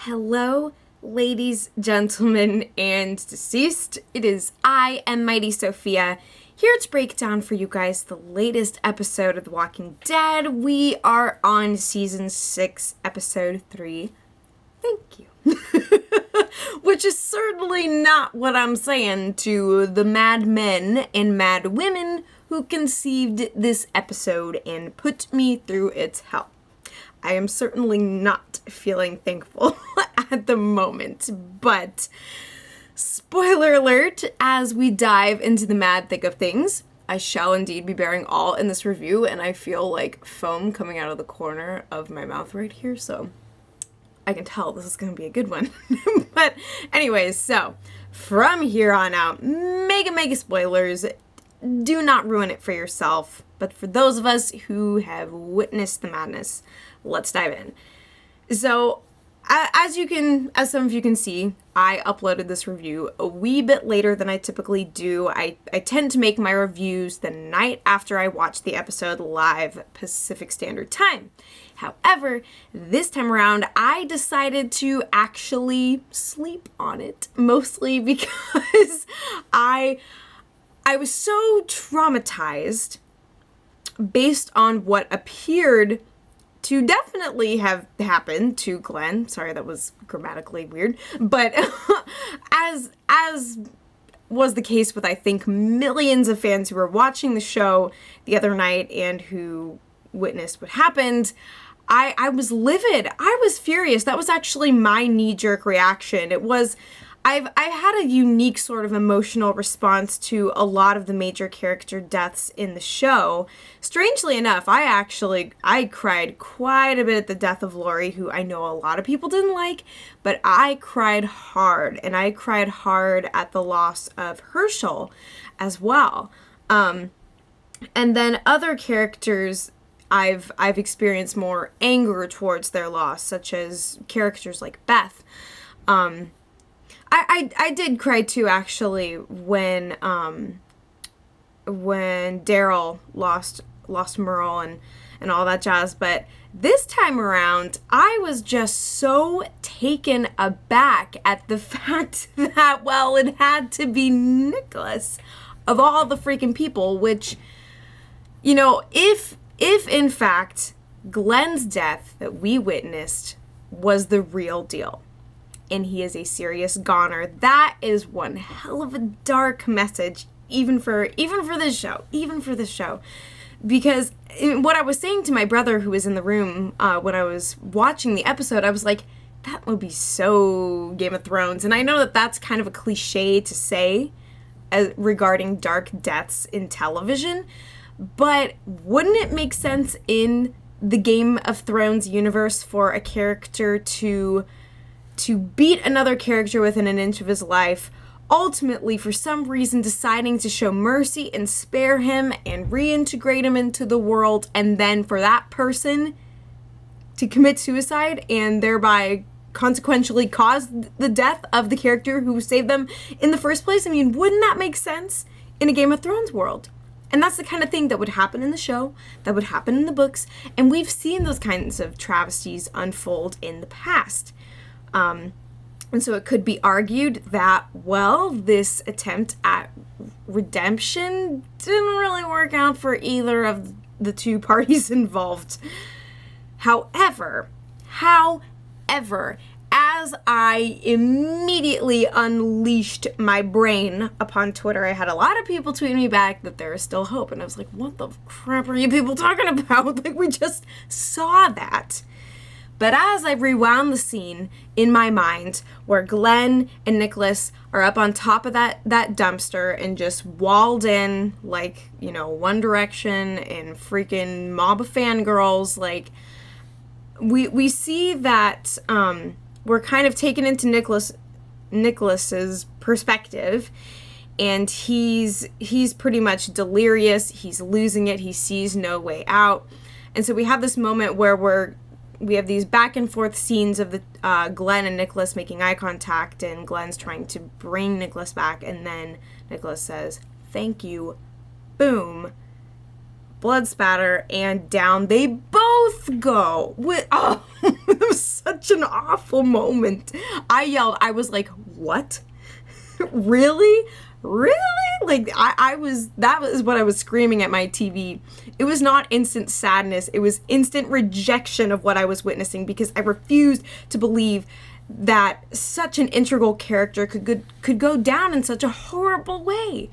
Hello, ladies, gentlemen, and deceased. It is I am Mighty Sophia, here to break down for you guys the latest episode of The Walking Dead. We are on Season 6, Episode 3. Thank you. Which is certainly not what I'm saying to the mad men and mad women who conceived this episode and put me through its hell. I am certainly not feeling thankful at the moment, but spoiler alert, as we dive into the mad thick of things, I shall indeed be bearing all in this review, and I feel like foam coming out of the corner of my mouth right here, so I can tell this is going to be a good one. But anyways, so from here on out, mega spoilers. Do not ruin it for yourself, but for those of us who have witnessed the madness, let's dive in. So, as some of you can see, I uploaded this review a wee bit later than I typically do. I tend to make my reviews the night after I watch the episode live Pacific Standard Time. However, this time around, I decided to actually sleep on it, mostly because I was so traumatized based on what appeared to definitely have happened to Glenn. Sorry, that was grammatically weird. But as was the case with, I think, millions of fans who were watching the show the other night and who witnessed what happened, I was livid. I was furious. That was actually my knee-jerk reaction. It was... I've had a unique sort of emotional response to a lot of the major character deaths in the show. Strangely enough, I cried quite a bit at the death of Lori, who I know a lot of people didn't like, but I cried hard, and I cried hard at the loss of Herschel as well. And then other characters, I've experienced more anger towards their loss, such as characters like Beth. I did cry too, actually, when Daryl lost Merle and all that jazz, but this time around, I was just so taken aback at the fact that, well, it had to be Nicholas of all the freaking people, which, you know, if in fact Glenn's death that we witnessed was the real deal, and he is a serious goner, that is one hell of a dark message, even for this show. Because what I was saying to my brother, who was in the room when I was watching the episode, I was like, that would be so Game of Thrones. And I know that that's kind of a cliche to say regarding dark deaths in television, but wouldn't it make sense in the Game of Thrones universe for a character to beat another character within an inch of his life, ultimately for some reason deciding to show mercy and spare him and reintegrate him into the world, and then for that person to commit suicide and thereby consequentially cause the death of the character who saved them in the first place? I mean, wouldn't that make sense in a Game of Thrones world? And that's the kind of thing that would happen in the show, that would happen in the books, and we've seen those kinds of travesties unfold in the past. And so it could be argued that, well, this attempt at redemption didn't really work out for either of the two parties involved. However, as I immediately unleashed my brain upon Twitter, I had a lot of people tweet me back that there is still hope. And I was like, what the crap are you people talking about? Like, we just saw that. But as I rewound the scene in my mind where Glenn and Nicholas are up on top of that dumpster and just walled in like, you know, One Direction and freaking mob of fangirls, like, we see that we're kind of taken into Nicholas's perspective, and he's pretty much delirious. He's losing it. He sees no way out. And so we have this moment where we have these back and forth scenes of the Glenn and Nicholas making eye contact, and Glenn's trying to bring Nicholas back, and then Nicholas says, "Thank you." Boom. Blood spatter, and down they both go. It was such an off awful moment. I yelled. I was like, what? Really? Like, that was what I was screaming at my TV. It was not instant sadness. It was instant rejection of what I was witnessing, because I refused to believe that such an integral character could go down in such a horrible way.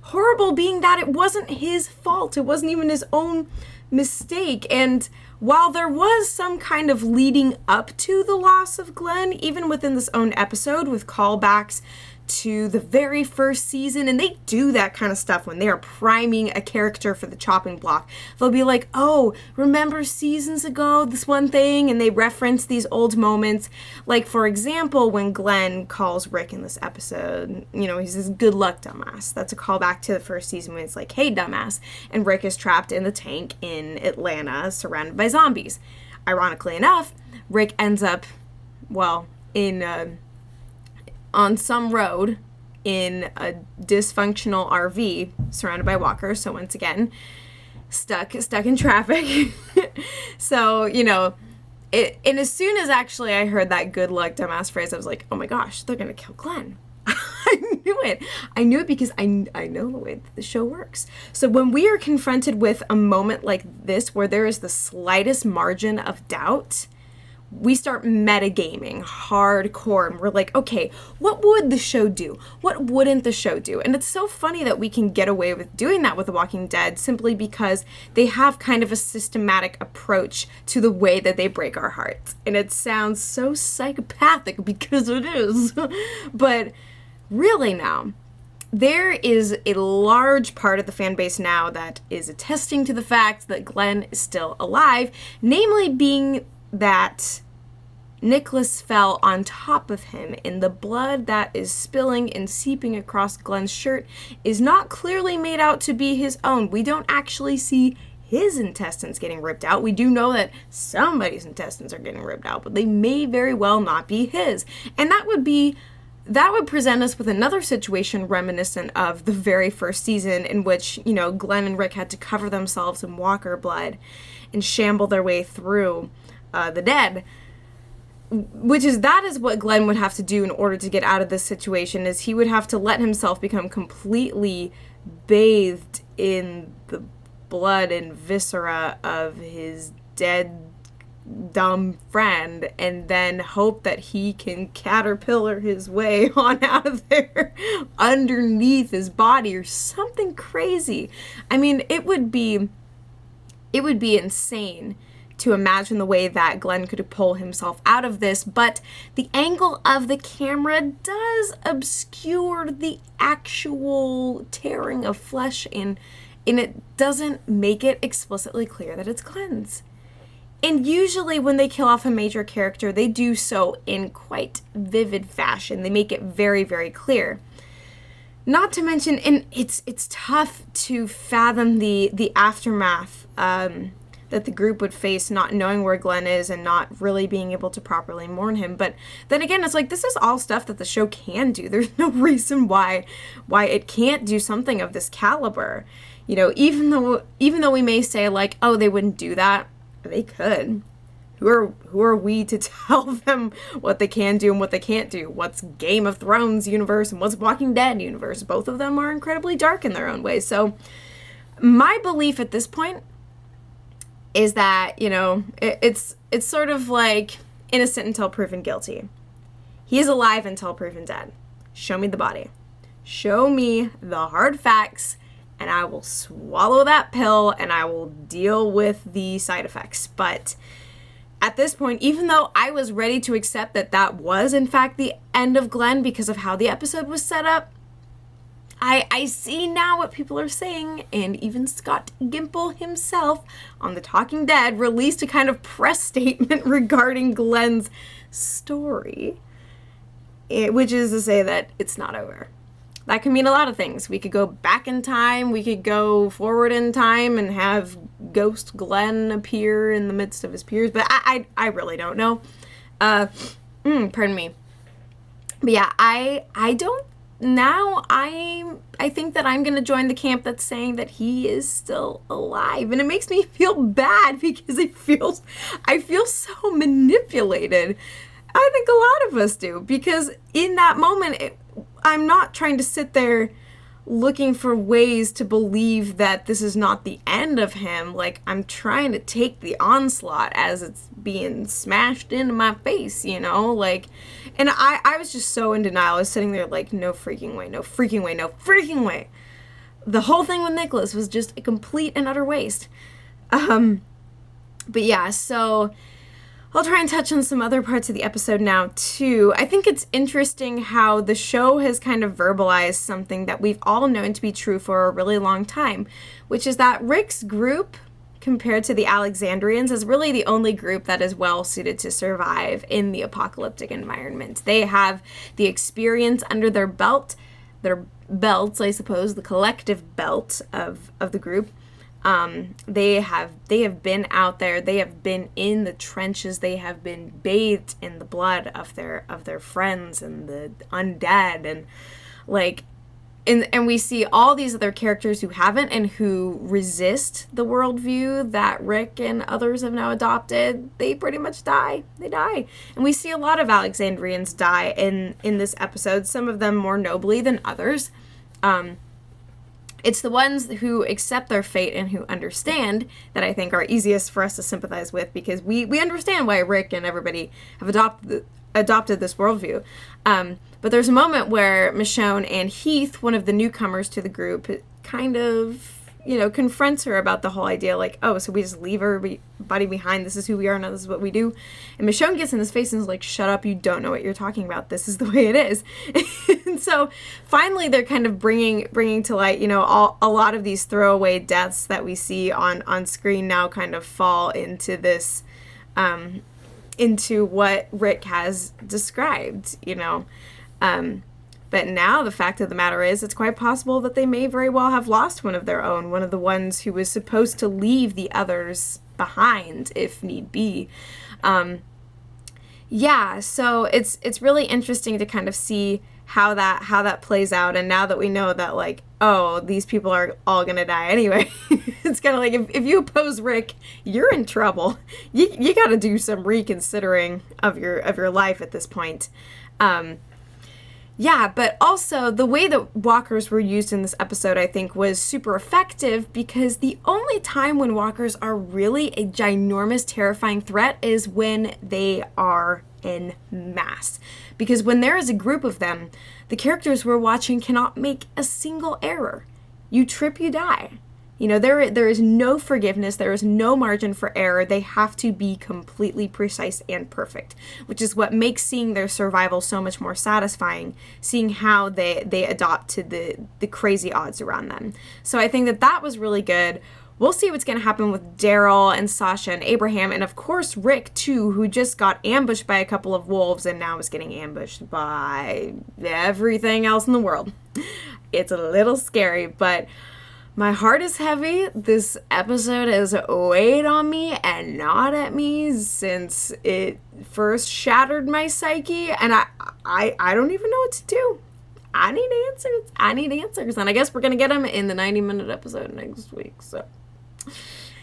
Horrible being that it wasn't his fault. It wasn't even his own mistake. And while there was some kind of leading up to the loss of Glenn, even within this own episode with callbacks to the very first season, and they do that kind of stuff when they are priming a character for the chopping block. They'll be like, oh, remember seasons ago, this one thing, and they reference these old moments. Like, for example, when Glenn calls Rick in this episode, he says, good luck, dumbass. That's a callback to the first season when it's like, hey, dumbass. And Rick is trapped in the tank in Atlanta, surrounded by zombies. Ironically enough, Rick ends up, on some road in a dysfunctional RV surrounded by walkers. So once again, stuck in traffic. So, and as soon as actually I heard that good luck dumbass phrase, I was like, oh my gosh, they're going to kill Glenn. I knew it. I knew it because I know the way that the show works. So when we are confronted with a moment like this, where there is the slightest margin of doubt, we start metagaming hardcore, and we're like, okay, what would the show do? What wouldn't the show do? And it's so funny that we can get away with doing that with The Walking Dead, simply because they have kind of a systematic approach to the way that they break our hearts. And it sounds so psychopathic, because it is. But really now, there is a large part of the fan base now that is attesting to the fact that Glenn is still alive, namely being that Nicholas fell on top of him, and the blood that is spilling and seeping across Glenn's shirt is not clearly made out to be his own. We don't actually see his intestines getting ripped out. We do know that somebody's intestines are getting ripped out, but they may very well not be his. And that would present us with another situation reminiscent of the very first season, in which, Glenn and Rick had to cover themselves in walker blood and shamble their way through the dead, that is what Glenn would have to do in order to get out of this situation. Is he would have to let himself become completely bathed in the blood and viscera of his dead, dumb friend, and then hope that he can caterpillar his way on out of there underneath his body or something crazy. I mean, it would be insane to imagine the way that Glenn could pull himself out of this, but the angle of the camera does obscure the actual tearing of flesh, and it doesn't make it explicitly clear that it's Glenn's. And usually when they kill off a major character, they do so in quite vivid fashion. They make it very, very clear. Not to mention, and it's tough to fathom the aftermath that the group would face, not knowing where Glenn is and not really being able to properly mourn him. But then again, it's like, this is all stuff that the show can do. There's no reason why it can't do something of this caliber. Even though we may say like, oh, they wouldn't do that, they could. Who are we to tell them what they can do and what they can't do? What's Game of Thrones universe and what's Walking Dead universe? Both of them are incredibly dark in their own way. So my belief at this point is that, it's sort of like innocent until proven guilty. He is alive until proven dead. Show me the body. Show me the hard facts, and I will swallow that pill and I will deal with the side effects. But at this point, even though I was ready to accept that was in fact the end of Glenn because of how the episode was set up, I see now what people are saying, and even Scott Gimple himself on The Talking Dead released a kind of press statement regarding Glenn's story, which is to say that it's not over. That can mean a lot of things. We could go back in time, we could go forward in time and have Ghost Glenn appear in the midst of his peers, but I really don't know. Pardon me. But yeah, I don't. Now I think that I'm going to join the camp that's saying that he is still alive. And it makes me feel bad because I feel so manipulated. I think a lot of us do, because in that moment, I'm not trying to sit there looking for ways to believe that this is not the end of him. Like, I'm trying to take the onslaught as it's being smashed into my face, you know? Like, and I was just so in denial. I was sitting there like, no freaking way, no freaking way, no freaking way. The whole thing with Nicholas was just a complete and utter waste. But yeah, so I'll try and touch on some other parts of the episode now, too. I think it's interesting how the show has kind of verbalized something that we've all known to be true for a really long time, which is that Rick's group, compared to the Alexandrians, is really the only group that is well suited to survive in the apocalyptic environment. They have the experience under their belts, I suppose, the collective belt of the group. They have been out there, they have been in the trenches, they have been bathed in the blood of their friends and the undead, and like, and we see all these other characters who haven't and who resist the worldview that Rick and others have now adopted. They pretty much die. They die. And we see a lot of Alexandrians die in this episode, some of them more nobly than others. It's the ones who accept their fate and who understand that I think are easiest for us to sympathize with, because we understand why Rick and everybody have adopted this worldview. But there's a moment where Michonne and Heath, one of the newcomers to the group, kind of, confronts her about the whole idea, like, oh, so we just leave everybody behind, this is who we are now, this is what we do. And Michonne gets in his face and is like, shut up, you don't know what you're talking about, this is the way it is. And so finally they're kind of bringing to light, a lot of these throwaway deaths that we see on screen now kind of fall into this, into what Rick has described, But now the fact of the matter is, it's quite possible that they may very well have lost one of their own, one of the ones who was supposed to leave the others behind if need be. So it's really interesting to kind of see how that plays out. And now that we know that, like, oh, these people are all gonna die anyway, it's kind of like if you oppose Rick, you're in trouble. You got to do some reconsidering of your life at this point. But also the way that walkers were used in this episode, I think, was super effective, because the only time when walkers are really a ginormous, terrifying threat is when they are en masse. Because when there is a group of them, the characters we're watching cannot make a single error. You trip, you die. There is no forgiveness. There is no margin for error. They have to be completely precise and perfect, which is what makes seeing their survival so much more satisfying, seeing how they adopt to the crazy odds around them. So I think that was really good. We'll see what's going to happen with Daryl and Sasha and Abraham, and of course Rick too, who just got ambushed by a couple of wolves and now is getting ambushed by everything else in the world. It's a little scary, but my heart is heavy. This episode has weighed on me and gnawed at me since it first shattered my psyche, and I don't even know what to do. I need answers, and I guess we're gonna get them in the 90-minute episode next week. So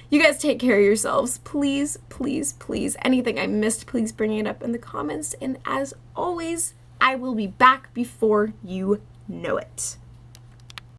you guys take care of yourselves, please, please, please. Anything I missed, please bring it up in the comments, and as always, I will be back before you know it.